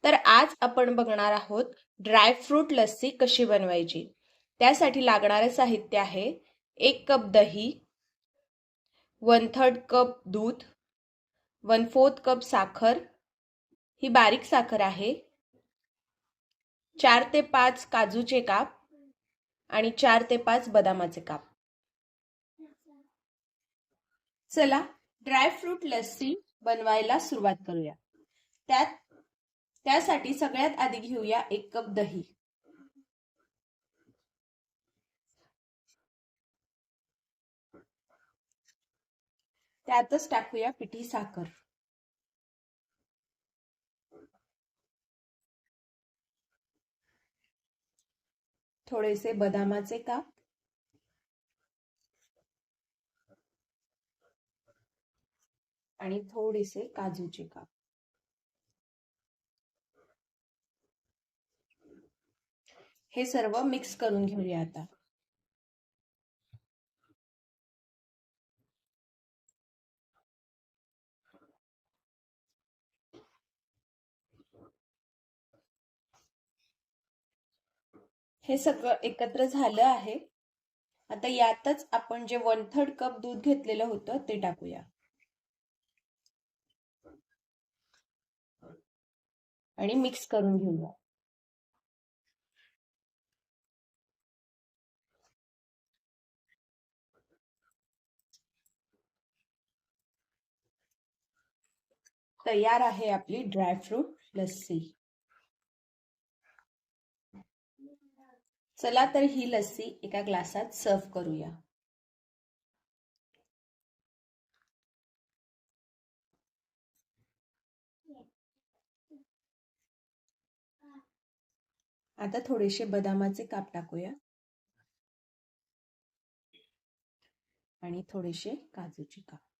तर आज आपण बघणार आहोत ड्रायफ्रूट लस्सी कशी बनवायची। त्यासाठी लागणारे साहित्य आहे 1 कप दही, 1/3 कप दूध, 1/4 कप साखर, ही बारीक साखर आहे, 4 ते 5 काजूचे काप आणि 4 ते 5 बदामाचे काप। चला ड्रायफ्रूट लस्सी बनवायला सुरुवात करूया। त्यासाठी सगळ्यात आधी घेऊया 1 कप दही। त्यातच टाकूया पिठी साखर, थोडेसे बदामाचे काप आणि थोडेसे काजूचे काप। हे सर्व मिक्स करून घेऊया आता। हे सगळं एकत्र झालं आहे। आता यातच आपण जे 1/3 कप दूध घेतलेलं होतं ते टाकूया आणि मिक्स करून घेऊया। तयार आहे आपली ड्रायफ्रूट लस्सी। चला तर ही लस्सी एका ग्लासात सर्व करूया। आता थोडेसे बदामाचे काप टाकूया आणि थोडेसे काजूचे काप।